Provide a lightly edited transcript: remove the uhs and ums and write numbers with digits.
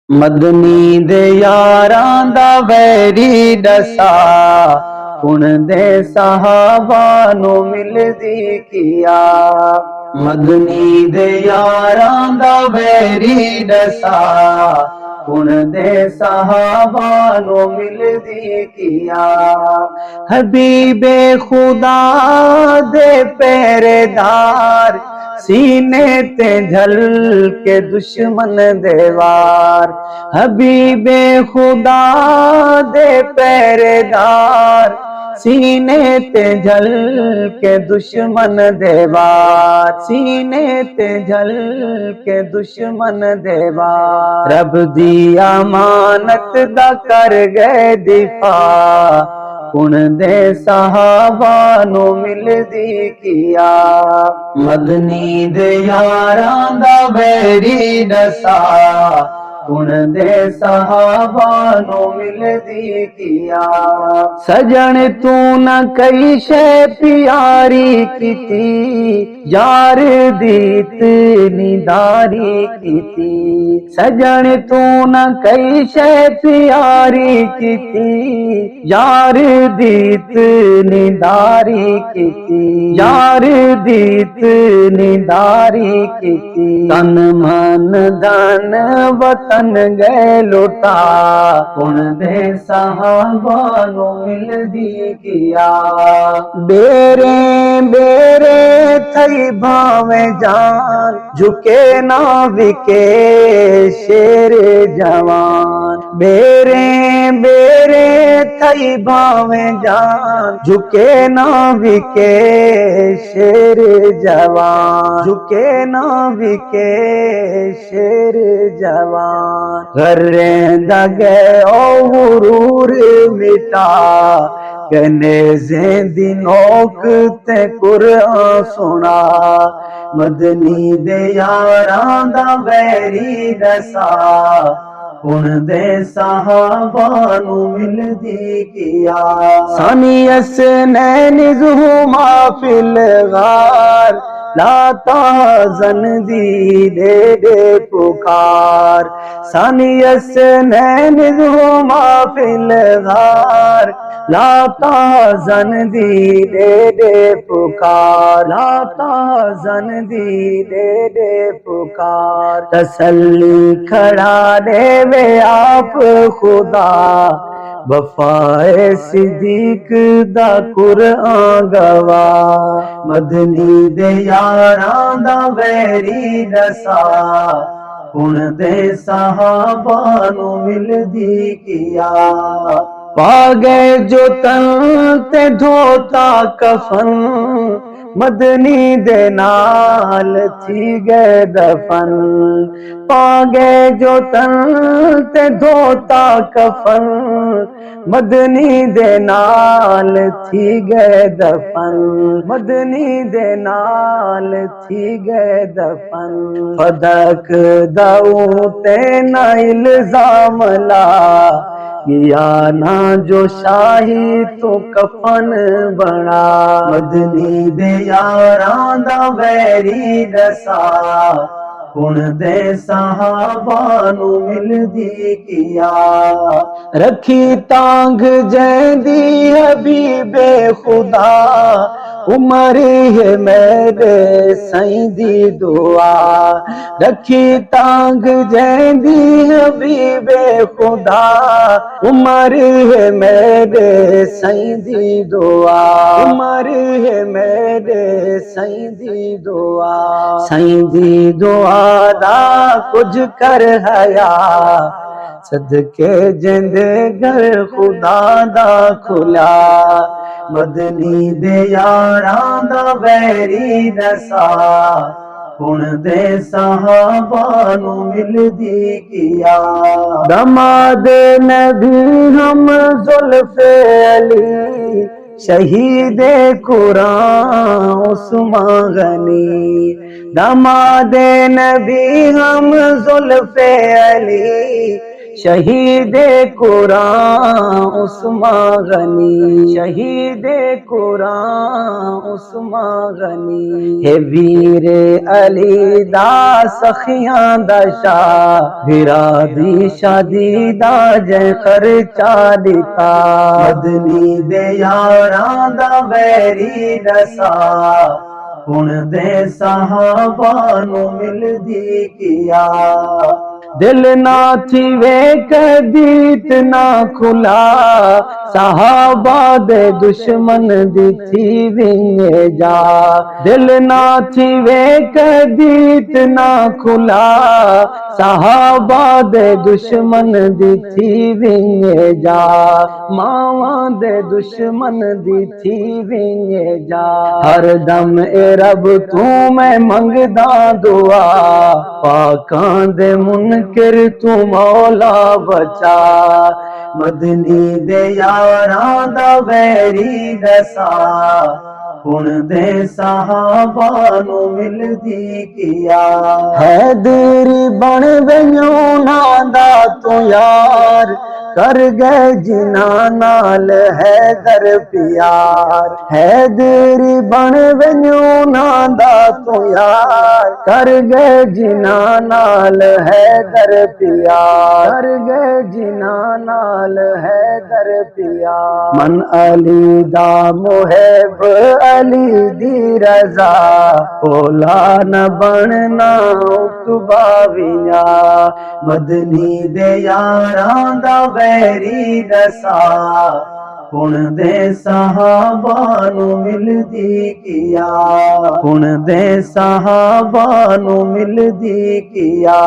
मदनी दे यारां दा वैरी दसा हुण दे सहाबा नू मिलदी किया। मदनी दे यारां दा वैरी दसा हुण दे सहाबा नू मिलदी किया। हबीबे खुदा दे पहरेदार सीने ते झल के दुश्मन देवार। हबीबे खुदा दे पहरेदार सीने ते झल के दुश्मन देवार। सीने ते झल के दुश्मन देवार। रब दी अमानत दा कर गए दिफा हुण दे सहाबा नू मिलदी किया। मदनी दे यारां दा वैरी दसा हुण दे सहाबा नू मिलदी किया। सजन तू न कई शे प्यारी कीती यार दी निदारी कीती। सजन तू न कई शे प्यारी कीती यार दीत निदारी कीती। यार दीत निदारी कीती। तन मन धन वतन गए लुटा हुण दे सहाबा नू मिलदी किया। बेरे बेरे थई भावे जान झुके ना विके शेर जवान। बेरे बेरे थई भावे जान झुके ना विके शेर जवान। झुके ना विके शेर जवान। घरे दगे ओ गुरूर मिटा कने ज़ेंदी नोक ते कुरान सुना। मदनी दे यारां दा वैरी दसा हुण दे सहाबा नू मिलदी किया। सानी असनैन ज़ुमा फिल गार लाता जन दी दे दे पुकार। सानी असनैन ज़ुमा फिल गार लाता जन दी दे दे पुकार। लाता जन दी दे दे पुकार। तसल्ली खड़ा देवे आप खुदा वफाए सिद्दीक दा कुरान गवाह। मदनी दे यारां दा वैरी दसा हुण दे सहाबा नू मिलदी किया। पा गए जो तन ते धोता कफन मदनी दे नाल थी गए दफन। पा गए जो तन ते धोता कफन मदनी दे नाल थी गए दफन। मदनी दे नाल थी गए दफन। फदक दाऊ ते ना इल्जाम ला या ना जो शाही तो कफन बना। मदनी दे यारां दा वैरी दसा हुण दे सहाबा नू मिलदी किया। रखी तांग जैंदी हबीबे खुदा उमर है मेरे साईं दी दुआ। रखी तांग जैंदी हबीबे खुदा उमर है मेरे साईं दी दुआ। उमर है मेरे साईं दी दुआ। साईं दी दुआ दा कुछ कर हया सदके जिंदे घर खुदा दा खुला। मदनी दे यारां दा वैरी दसा हुण दे सहाबा नू मिलदी किया। दमाद नबी हम जुल्फे अली शहीद कुरान उस्मान गनी। दमाद नबी हम जुल्फे अली शहीदे कुरान उस्मान गनी, शहीदे कुरान उस्मान गनी, हे वीर अली दा सखियां दा शाह, वीरा दी शादी दा जै खर्चा दिता, मदनी दे यारां दा वैरी दसा, हुण दे सहाबा नू मिलदी किया, दिल ना थी वे कदीत ना खुला, सहाबा दे दुश्मन दी थी विंगे जा, दिल ना थी वे कदीत ना खुला, सहाबा दे दुश्मन दी थी विंगे जा, मावा दे दुश्मन दी थी विंगे जा, हर दम ए रब तू मैं मंगदा दुआ, पाकां दे मुनकिर तू मौला बचा, मदनी दे यारां दा वैरी दसा, हुण दे सहाबा नू मिलदी किया, हैदरी बन गईयो नादा तू यार, कर गए जिना नाल हैदर प्यार, हैदरी बन गईयो नादा तू यार, कर गए जिना नाल हैदर प्यार, कर गए जिना नाल हैदर प्यार, मन अली दा मुहिब अली दी रजा, ओला न बनना उकबा विया, मदनी दे यारां दा वैरी दसा, हुण दे सहाबा नू मिलदी किया, हुण दे सहाबा नू मिलदी किया।